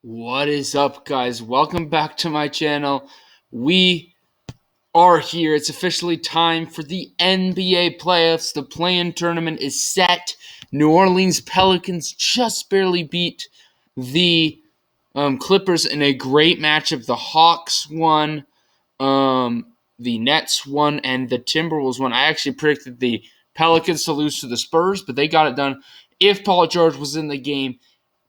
What is up, guys? Welcome back to my channel. We are here. It's officially time for the NBA playoffs. The play-in tournament is set. New Orleans Pelicans just barely beat the Clippers in a great matchup. The Hawks won, the Nets won, and the Timberwolves won. I actually predicted the Pelicans to lose to the Spurs, but they got it done. If Paul George was in the game,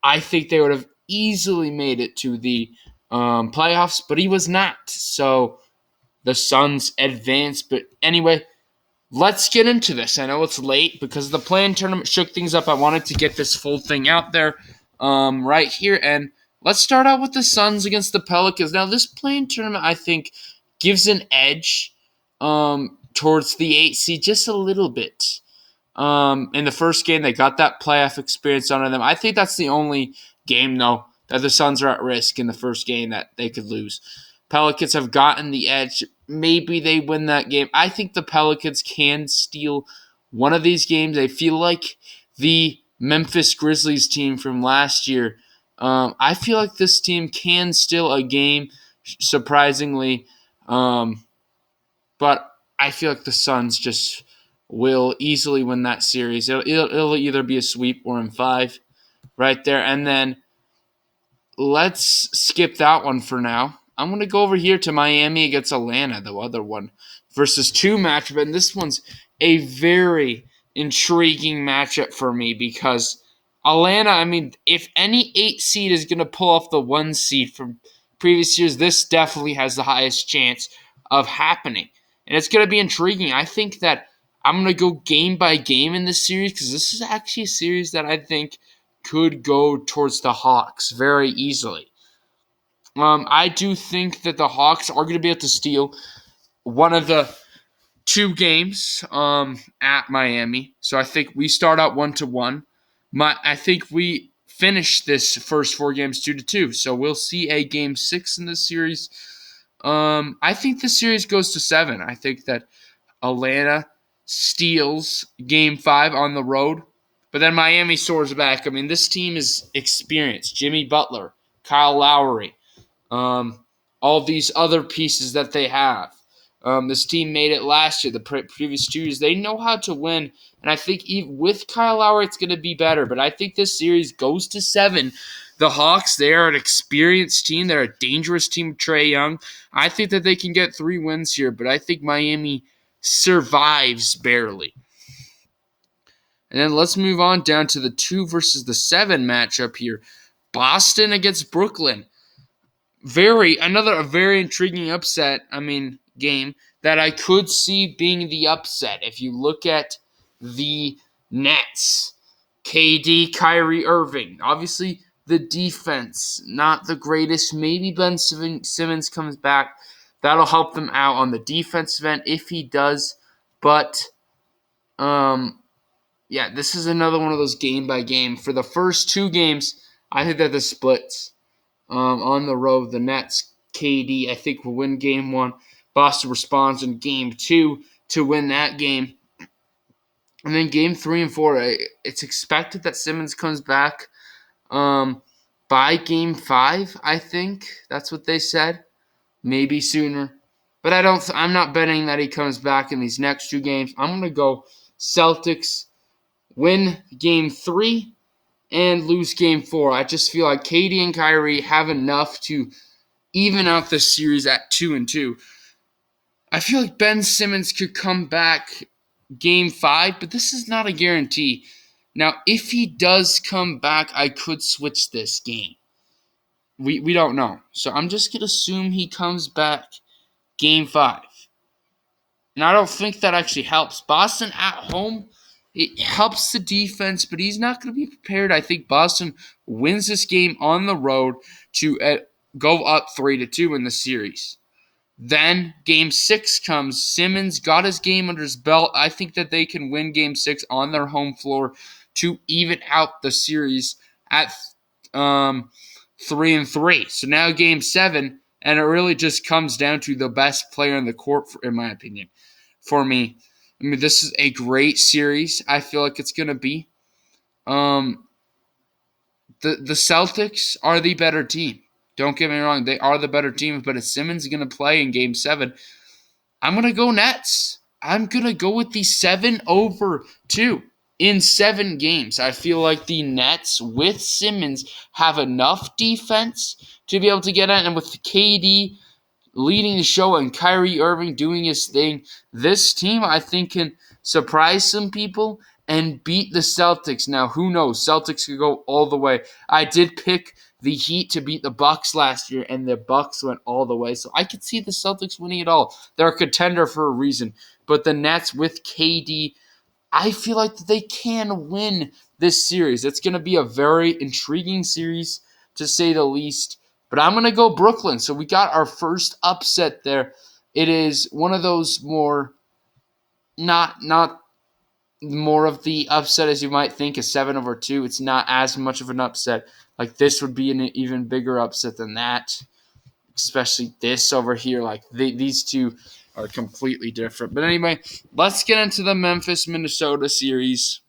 I think they would have easily made it to the playoffs, but he was not. So the Suns advanced. But anyway, let's get into this. I know it's late because the play-in tournament shook things up. I wanted to get this full thing out there right here. And let's start out with the Suns against the Pelicans. Now, this play-in tournament, I think, gives an edge towards the 8 seed just a little bit. In the first game, they got that playoff experience under them. I think that's the only game, though, that the Suns are at risk in the first game that they could lose. Pelicans have gotten the edge. Maybe they win that game. I think the Pelicans can steal one of these games. I feel like the Memphis Grizzlies team from last year. I feel like this team can steal a game, surprisingly. But I feel like the Suns just will easily win that series. It'll either be a sweep or in 5 right there. And then let's skip that one for now. I'm going to go over here to Miami against Atlanta, the other one, versus 2 matchup. And this one's a very intriguing matchup for me because Atlanta, I mean, if any 8 seed is going to pull off the 1 seed from previous years, this definitely has the highest chance of happening. And it's going to be intriguing. I think that I'm going to go game by game in this series because this is actually a series that I think could go towards the Hawks very easily. I do think that the Hawks are going to be able to steal one of the 2 games at Miami. So I think we start out 1-1. I think we finish this first 4 games 2-2. So we'll see a game 6 in this series. I think the series goes to 7. I think that Atlanta steals game 5 on the road, but then Miami soars back. I mean, this team is experienced. Jimmy Butler, Kyle Lowry, all these other pieces that they have. This team made it last year, the previous 2 years. They know how to win, and I think even with Kyle Lowry, it's going to be better. But I think this series goes to 7. The Hawks, they are an experienced team. They're a dangerous team with Trae Young. I think that they can get 3 wins here, but I think Miami survives barely. And then let's move on down to the 2 versus the 7 matchup here. Boston against Brooklyn. A very intriguing game that I could see being the upset. If you look at the Nets, KD, Kyrie Irving, obviously the defense, not the greatest. Maybe Ben Simmons comes back. That'll help them out on the defensive end if he does. But, this is another one of those game by game. For the first 2 games, I think that the splits. On the road, the Nets, KD, I think will win game 1. Boston responds in game 2 to win that game. And then game 3 and 4, it's expected that Simmons comes back by game 5, I think. That's what they said. Maybe sooner. But I'm not betting that he comes back in these next 2 games. I'm going to go Celtics win game 3 and lose game 4. I just feel like KD and Kyrie have enough to even out this series at 2-2. I feel like Ben Simmons could come back game 5, but this is not a guarantee. Now, if he does come back, I could switch this game. We don't know. So I'm just going to assume he comes back game 5. And I don't think that actually helps. Boston at home, it helps the defense, but he's not going to be prepared. I think Boston wins this game on the road to go up 3-2 in the series. Then game 6 comes. Simmons got his game under his belt. I think that they can win game 6 on their home floor to even out the series at 3-3. So now game 7, and it really just comes down to the best player in the court, in my opinion, for me. I mean, this is a great series. I feel like it's going to be. the Celtics are the better team. Don't get me wrong, they are the better team, but if Simmons is going to play in Game 7, I'm going to go Nets. I'm going to go with the 7/2 in 7 games. I feel like the Nets with Simmons have enough defense to be able to get it, and with KD leading the show and Kyrie Irving doing his thing, this team I think can surprise some people and beat the Celtics. Now, who knows? Celtics could go all the way. I did pick the Heat to beat the Bucks last year, and the Bucks went all the way. So I could see the Celtics winning it all. They're a contender for a reason. But the Nets with KD, I feel like they can win this series. It's going to be a very intriguing series, to say the least. But I'm going to go Brooklyn. So we got our first upset there. It is one of those more, not more of the upset as you might think, a 7/2. It's not as much of an upset. Like this would be an even bigger upset than that, especially this over here. Like these two are completely different. But anyway, let's get into the Memphis-Minnesota series.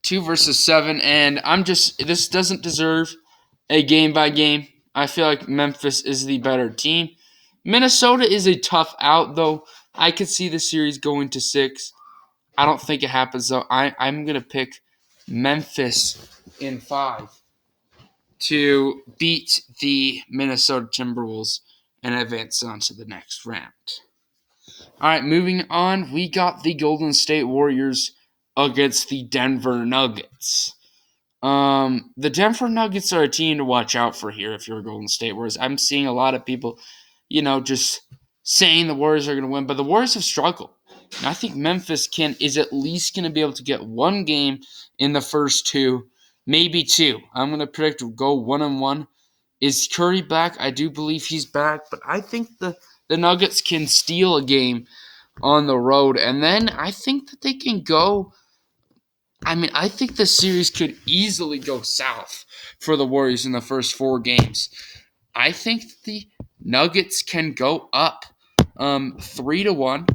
2 versus 7, and this doesn't deserve a game by game. I feel like Memphis is the better team. Minnesota is a tough out, though. I could see the series going to 6. I don't think it happens, though. I'm going to pick Memphis in 5 to beat the Minnesota Timberwolves and advance on to the next round. All right, moving on, we got the Golden State Warriors against the Denver Nuggets. The Denver Nuggets are a team to watch out for here if you're a Golden State Warriors. I'm seeing a lot of people, just saying the Warriors are going to win, but the Warriors have struggled. And I think Memphis is at least going to be able to get one game in the first 2, maybe 2. I'm going to predict go 1-1. Is Curry back? I do believe he's back, but I think the Nuggets can steal a game on the road, and then I think that they can go. I think the series could easily go south for the Warriors in the first 4 games. I think the Nuggets can go up 3-1.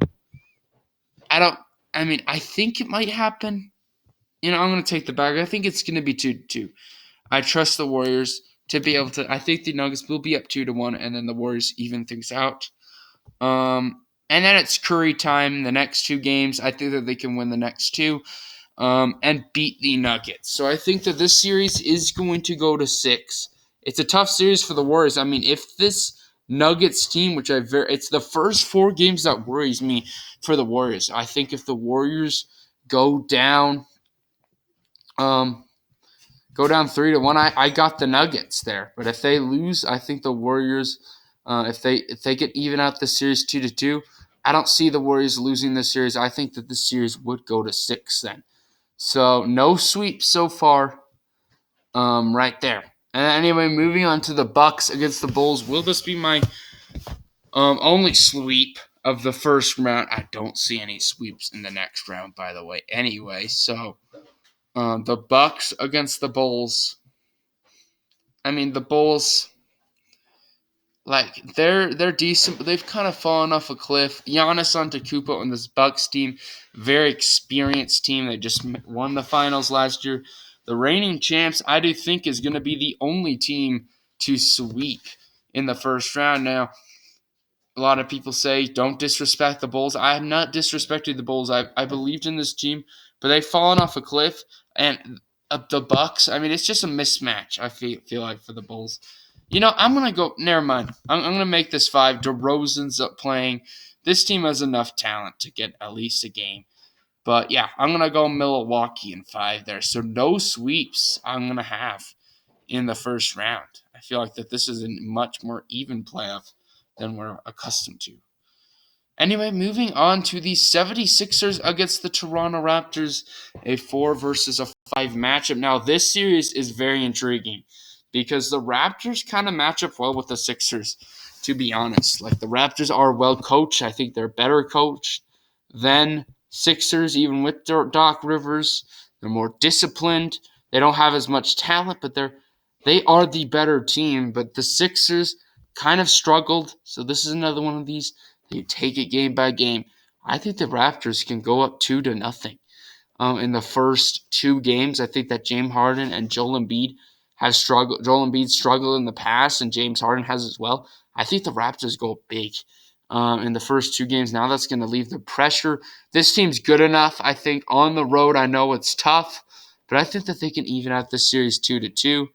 I think it might happen. I'm going to take the bag. I think it's going to be 2-2. I trust the Warriors to be able to. I think the Nuggets will be up 2-1, and then the Warriors even things out. And then it's Curry time. The next 2 games, I think that they can win the next 2. And beat the Nuggets. So I think that this series is going to go to 6. It's a tough series for the Warriors. If this Nuggets team, it's the first 4 games that worries me for the Warriors. I think if the Warriors go down 3-1, I got the Nuggets there. But if they lose, I think the Warriors, if they get even out the series 2-2, I don't see the Warriors losing this series. I think that this series would go to 6 then. So no sweep so far, right there. And anyway, moving on to the Bucks against the Bulls. Will this be my only sweep of the first round? I don't see any sweeps in the next round, by the way. Anyway, so the Bucks against the Bulls. The Bulls, they're decent, but they've kind of fallen off a cliff. Giannis Antetokounmpo on this Bucks team, very experienced team. They just won the finals last year. The reigning champs, I do think, is going to be the only team to sweep in the first round. Now, a lot of people say don't disrespect the Bulls. I have not disrespected the Bulls. I believed in this team, but they've fallen off a cliff. And the Bucks, it's just a mismatch, I feel like, for the Bulls. I'm going to go – never mind. I'm going to make this 5. DeRozan's up playing. This team has enough talent to get at least a game. But, yeah, I'm going to go Milwaukee in 5 there. So no sweeps I'm going to have in the first round. I feel like that this is a much more even playoff than we're accustomed to. Anyway, moving on to the 76ers against the Toronto Raptors, a 4 versus a 5 matchup. Now, this series is very intriguing because the Raptors kind of match up well with the Sixers, to be honest. Like, the Raptors are well coached. I think they're better coached than Sixers, even with Doc Rivers. They're more disciplined. They don't have as much talent, but they are the better team. But the Sixers kind of struggled, so this is another one of these. You take it game by game. I think the Raptors can go up 2-0. in the first two games. I think that James Harden and Joel Embiid have struggled. Joel Embiid struggled in the past, and James Harden has as well. I think the Raptors go big in the first two games. Now that's going to leave the pressure. This team's good enough, I think, on the road. I know it's tough, but I think that they can even out this series 2-2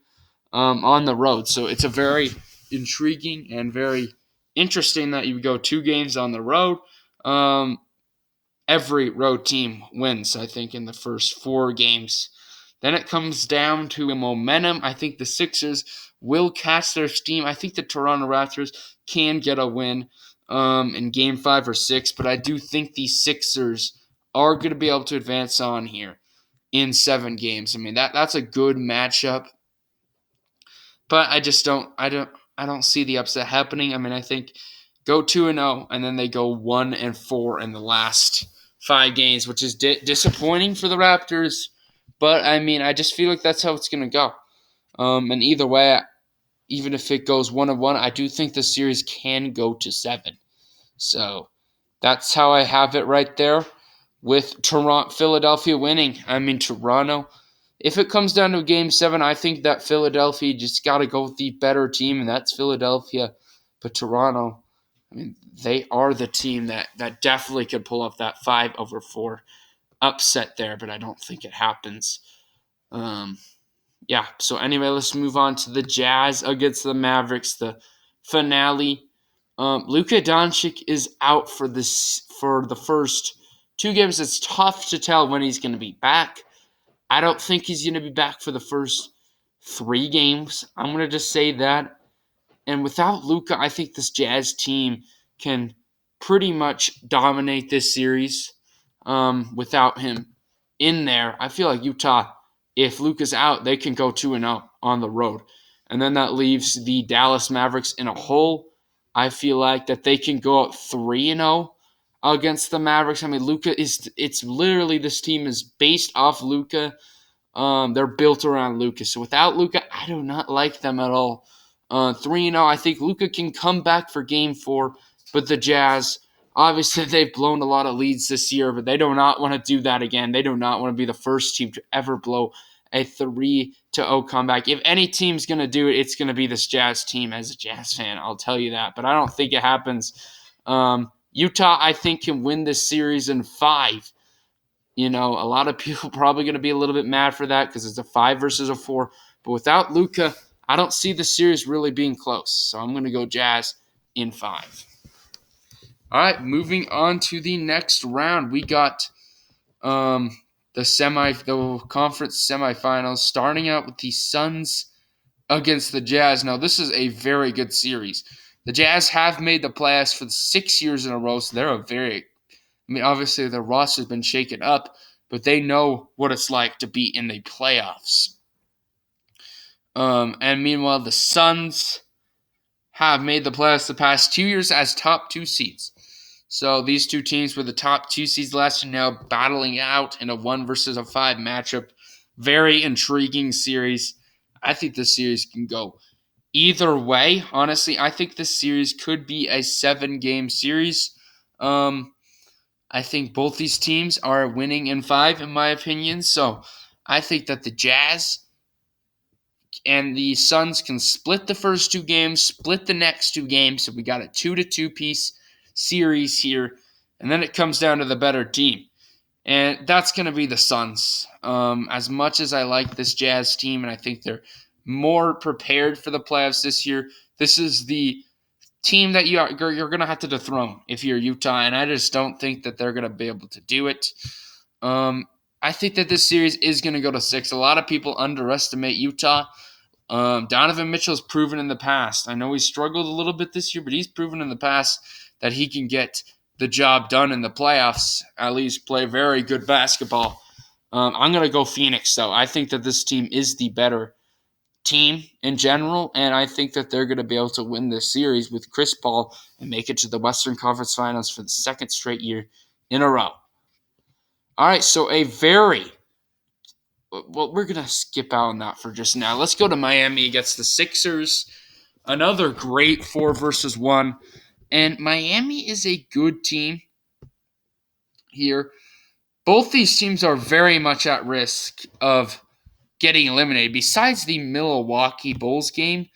on the road. So it's a very intriguing and very interesting that you go two games on the road. Every road team wins, I think, in the first four games. Then it comes down to a momentum. I think the Sixers will catch their steam. I think the Toronto Raptors can get a win in game 5 or 6, but I do think the Sixers are going to be able to advance on here in 7 games. I mean, that's a good matchup, but I don't see the upset happening. I mean, I think go 2-0 and then they go 1-4 in the last 5 games, which is disappointing for the Raptors. But I mean, I just feel like that's how it's going to go. And either way, even if it goes 1-1, I do think the series can go to 7. So that's how I have it right there with Philadelphia winning. I mean, Toronto. If it comes down to game 7, I think that Philadelphia just got to go with the better team, and that's Philadelphia. But Toronto, I mean, they are the team that definitely could pull off that 5-4 upset there, but I don't think it happens. So anyway, let's move on to the Jazz against the Mavericks, the finale. Luka Doncic is out for the first 2 games. It's tough to tell when he's going to be back. I don't think he's going to be back for the first 3 games. I'm going to just say that. And without Luka, I think this Jazz team can pretty much dominate this series without him in there. I feel like Utah, if Luka's out, they can go 2-0 on the road. And then that leaves the Dallas Mavericks in a hole. I feel like that they can go up 3-0 against the Mavericks. I mean, it's literally this team is based off Luka. They're built around Luka. So without Luka, I do not like them at all. 3-0, I think Luka can come back for game 4, but the Jazz, obviously they've blown a lot of leads this year, but they do not want to do that again. They do not want to be the first team to ever blow a 3-0 comeback. If any team's going to do it, it's going to be this Jazz team as a Jazz fan. I'll tell you that, but I don't think it happens. Utah, I think, can win this series in 5. You know, a lot of people probably going to be a little bit mad for that because it's a 5 versus a 4. But without Luka, I don't see the series really being close. So I'm going to go Jazz in 5. All right, moving on to the next round. We got the conference semifinals, starting out with the Suns against the Jazz. Now, this is a very good series. The Jazz have made the playoffs for 6 years in a row, so obviously their roster has been shaken up, but they know what it's like to be in the playoffs. And meanwhile, the Suns have made the playoffs the past 2 years as top 2 seeds. So these two teams were the top 2 seeds last year, now battling out in a 1 versus a 5 matchup. Very intriguing series. I think this series can go either way. Honestly, I think this series could be a 7-game series. I think both these teams are winning in 5, in my opinion. So I think that the Jazz and the Suns can split the first 2 games, split the next 2 games. So we got a 2-2 piece series here. And then it comes down to the better team. And that's going to be the Suns. As much as I like this Jazz team, and I think they're more prepared for the playoffs this year, this is the team that you're going to have to dethrone if you're Utah, and I just don't think that they're going to be able to do it. I think that this series is going to go to 6. A lot of people underestimate Utah. Donovan Mitchell's proven in the past. I know he struggled a little bit this year, but he's proven in the past that he can get the job done in the playoffs, at least play very good basketball. I'm going to go Phoenix, though. I think that this team is the better team in general, and I think that they're going to be able to win this series with Chris Paul and make it to the Western Conference Finals for the 2nd straight year in a row. All right, so we're going to skip out on that for just now. Let's go to Miami against the Sixers. Another great 4 versus 1. And Miami is a good team here. both these teams are very much at risk of getting eliminated. Besides the Milwaukee Bulls game,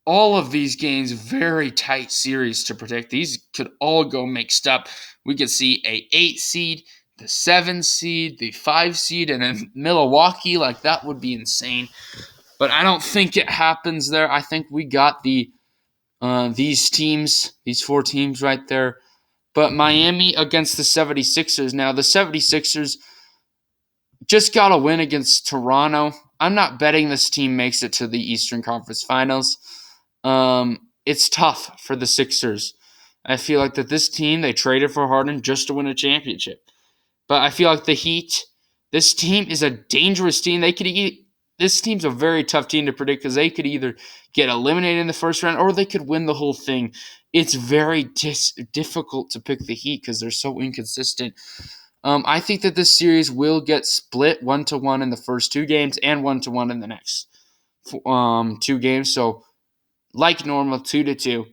all of these games very tight series to predict. These could all go mixed up. We could see a 8 seed, the 7 seed, the 5 seed, and then Milwaukee. Like, that would be insane. But I don't think it happens there. I think we got these teams, these 4 teams right there. But Miami against the 76ers. Now, the 76ers just got a win against Toronto. I'm not betting this team makes it to the Eastern Conference Finals. It's tough for the Sixers. I feel like that this team, they traded for Harden just to win a championship. But I feel like the Heat, this team is a dangerous team. This team's a very tough team to predict because they could either get eliminated in the first round or they could win the whole thing. It's very difficult to pick the Heat because they're so inconsistent. I think that this series will get split 1-1 in the first 2 games and 1-1 in the next 2 games. So, like normal, 2-2.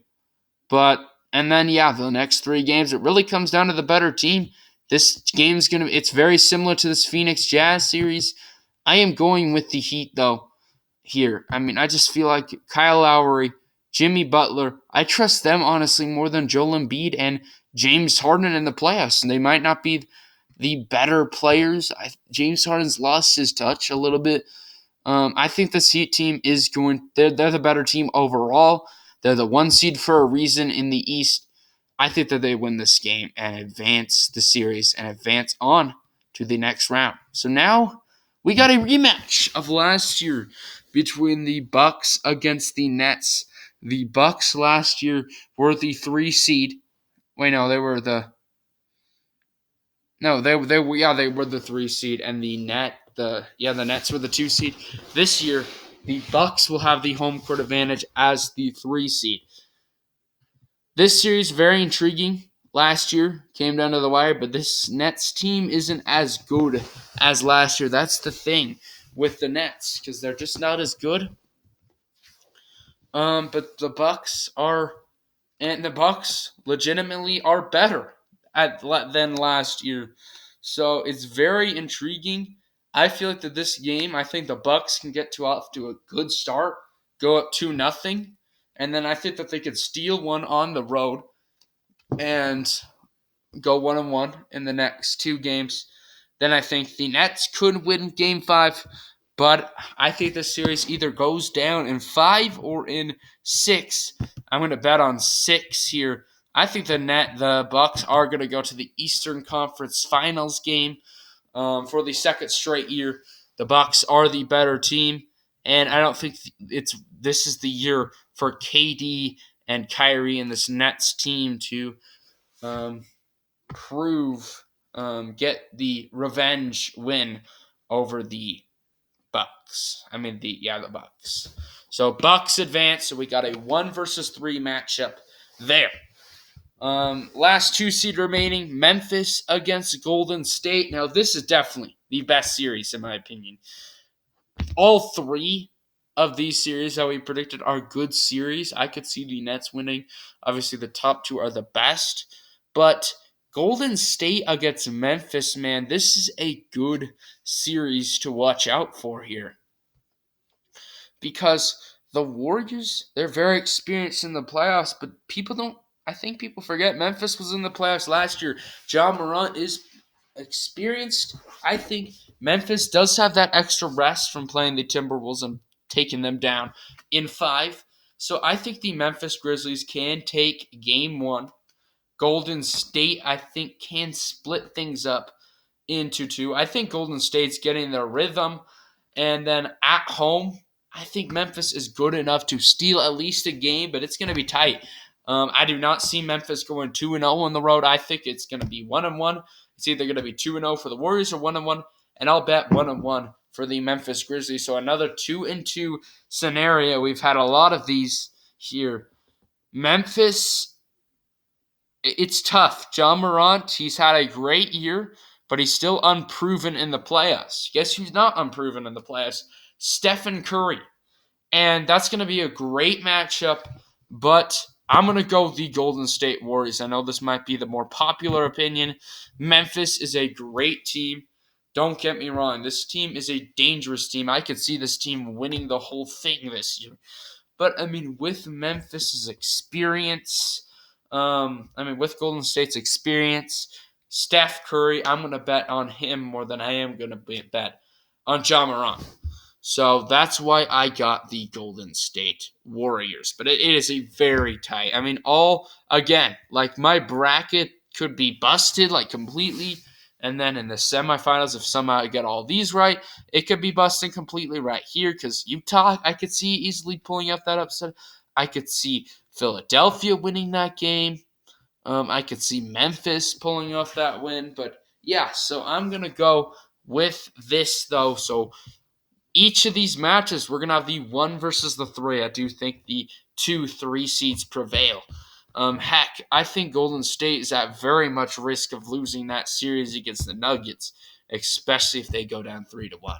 And then, the next 3 games, it really comes down to the better team. This game's it's very similar to this Phoenix Jazz series. I am going with the Heat, though, here. I mean, I just feel like Kyle Lowry, Jimmy Butler, I trust them, honestly, more than Joel Embiid and James Harden in the playoffs. And they might not be the better players. James Harden's lost his touch a little bit. I think this Heat team they're the better team overall. They're the 1 seed for a reason in the East. I think that they win this game and advance the series and advance on to the next round. So now we got a rematch of last year between the Bucks against the Nets. The Bucks last year were the 3 seed. Wait, no, they were the they were the 3 seed, and the Nets were the 2 seed. This year, the Bucks will have the home court advantage as the 3 seed. This series very intriguing. Last year came down to the wire, but this Nets team isn't as good as last year. That's the thing with the Nets, because they're just not as good. But the Bucks legitimately are better than last year. So it's very intriguing. I feel like that this game, I think the Bucks can get off to a good start, go up 2-0, and then I think that they could steal one on the road and go 1-1 in the next 2 games. Then I think the Nets could win Game 5, but I think this series either goes down in 5 or in 6. I'm going to bet on 6 here. I think the Bucks are going to go to the Eastern Conference Finals game for the second straight year. The Bucks are the better team, and I don't think this is the year for KD and Kyrie and this Nets team to get the revenge win over the Bucks. The Bucks. So Bucks advance. So we got a 1 versus 3 matchup there. Last 2 seed remaining, Memphis against Golden State. Now, this is definitely the best series, in my opinion. All 3 of these series that we predicted are good series. I could see the Nets winning. Obviously, the top 2 are the best. But Golden State against Memphis, man, this is a good series to watch out for here. Because the Warriors, they're very experienced in the playoffs, but I think people forget Memphis was in the playoffs last year. Ja Morant is experienced. I think Memphis does have that extra rest from playing the Timberwolves and taking them down in 5. So I think the Memphis Grizzlies can take Game 1. Golden State, I think, can split things up into 2. I think Golden State's getting their rhythm. And then at home, I think Memphis is good enough to steal at least a game, but it's going to be tight. I do not see Memphis going 2-0 on the road. I think it's going to be 1-1. It's either going to be 2-0 for the Warriors or 1-1, and I'll bet 1-1 for the Memphis Grizzlies. So another 2-2 scenario. We've had a lot of these here. Memphis, it's tough. Ja Morant, he's had a great year, but he's still unproven in the playoffs. Guess who's not unproven in the playoffs? Stephen Curry. And that's going to be a great matchup, but I'm going to go the Golden State Warriors. I know this might be the more popular opinion. Memphis is a great team. Don't get me wrong. This team is a dangerous team. I could see this team winning the whole thing this year. But, I mean, with Memphis's experience, with Golden State's experience, Steph Curry, I'm going to bet on him more than I am going to bet on Ja Morant. So that's why I got the Golden State Warriors. But it is a very tight. I mean, again, like my bracket could be busted like completely. And then in the semifinals, if somehow I get all these right, it could be busting completely right here because Utah, I could see easily pulling out that upset. I could see Philadelphia winning that game. I could see Memphis pulling off that win. But yeah, so I'm going to go with this, though. So each of these matches, we're going to have the 1 versus the 3. I do think the 2-3 seeds prevail. Heck, I think Golden State is at very much risk of losing that series against the Nuggets, especially if they go down 3-1.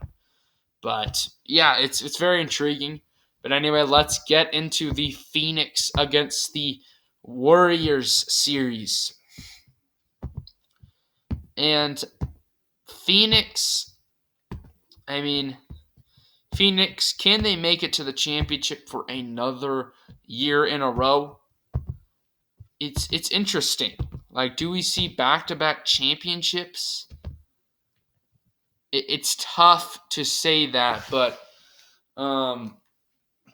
But yeah, it's very intriguing. But anyway, let's get into the Phoenix against the Warriors series. And Phoenix, Phoenix, can they make it to the championship for another year in a row? It's interesting. Like, do we see back-to-back championships? It's tough to say that, but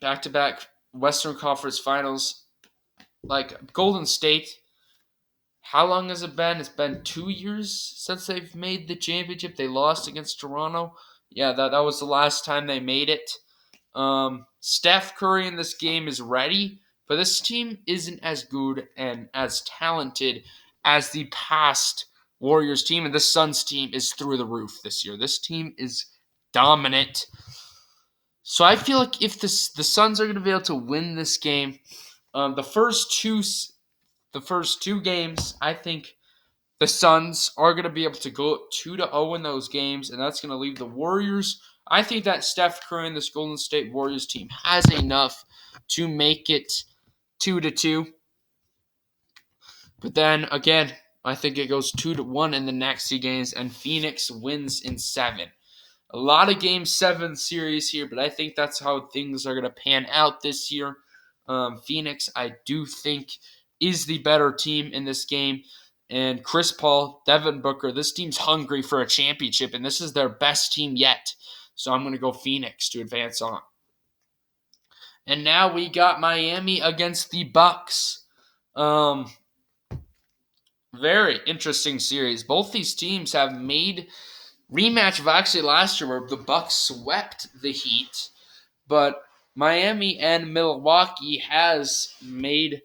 back-to-back Western Conference Finals, like Golden State, how long has it been? It's been 2 years since they've made the championship. They lost against Toronto. Yeah, that was the last time they made it. Steph Curry in this game is ready, but this team isn't as good and as talented as the past Warriors team, and the Suns team is through the roof this year. This team is dominant. So I feel like if the Suns are going to be able to win this game, the first two games, I think the Suns are going to be able to go 2-0 in those games, and that's going to leave the Warriors. I think that Steph Curry and this Golden State Warriors team has enough to make it 2-2. But then again, I think it goes 2-1 in the next 2 games, and Phoenix wins in 7. A lot of Game 7 series here, but I think that's how things are going to pan out this year. Phoenix, I do think, is the better team in this game. And Chris Paul, Devin Booker, this team's hungry for a championship, and this is their best team yet. So I'm going to go Phoenix to advance on. And now we got Miami against the Bucks. Very interesting series. Both these teams have made rematch of actually last year where the Bucks swept the Heat, but Miami and Milwaukee has made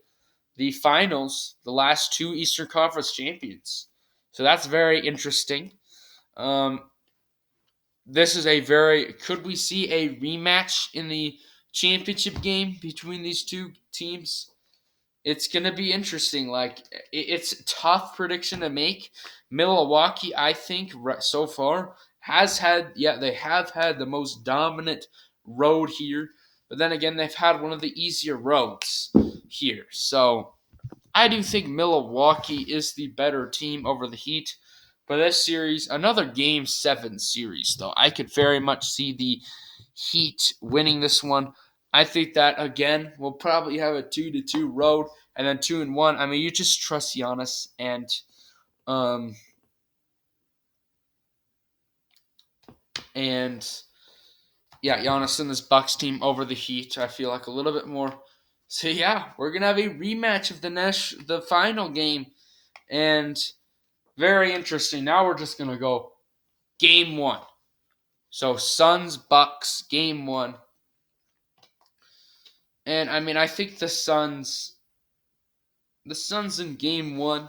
the finals, the last 2 Eastern Conference champions. So that's very interesting. This is could we see a rematch in the championship game between these 2 teams? It's going to be interesting. Like, it's a tough prediction to make. Milwaukee, I think, so far, they have had the most dominant road here. But then again, they've had one of the easier roads here. So I do think Milwaukee is the better team over the Heat. But this series, another Game 7 series, though. I could very much see the Heat winning this one. I think that, again, we'll probably have a 2-2 road and then 2-1. I mean, you just trust Giannis and Giannis and this Bucks team over the Heat. I feel like a little bit more. So yeah, we're gonna have a rematch of the final game, and very interesting. Now we're just gonna go Game 1. So Suns Bucks Game 1. And I mean, I think the Suns in Game 1,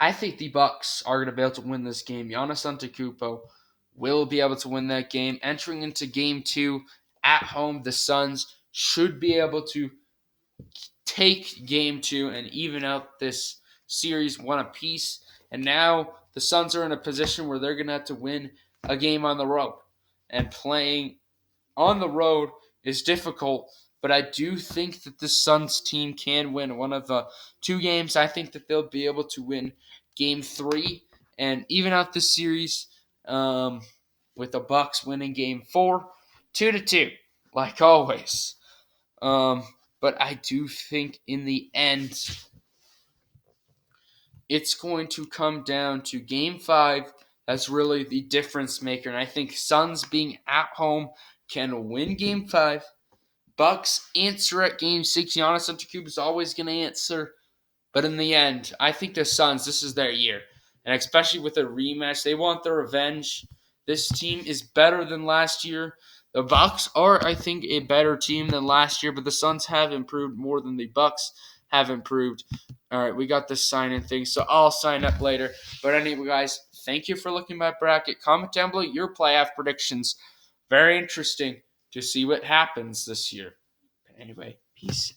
I think the Bucks are going to be able to win this game. Giannis Antetokounmpo will be able to win that game. Entering into Game 2 at home, the Suns should be able to take Game 2 and even out this series 1 apiece. And now the Suns are in a position where they're going to have to win a game on the road. And playing on the road is difficult, but I do think that the Suns team can win one of the two games. I think that they'll be able to win Game 3 and even out the series with the Bucks winning Game 4, 2-2, like always. But I do think in the end, it's going to come down to Game 5. That's really the difference maker. And I think Suns being at home can win Game 5. Bucks answer at Game 6. Giannis Antetokounmpo is always going to answer. But in the end, I think the Suns, this is their year. And especially with a rematch, they want their revenge. This team is better than last year. The Bucks are, I think, a better team than last year, but the Suns have improved more than the Bucks have improved. All right, we got this sign-in thing, so I'll sign up later. But anyway, guys, thank you for looking at my bracket. Comment down below your playoff predictions. Very interesting to see what happens this year. Anyway, peace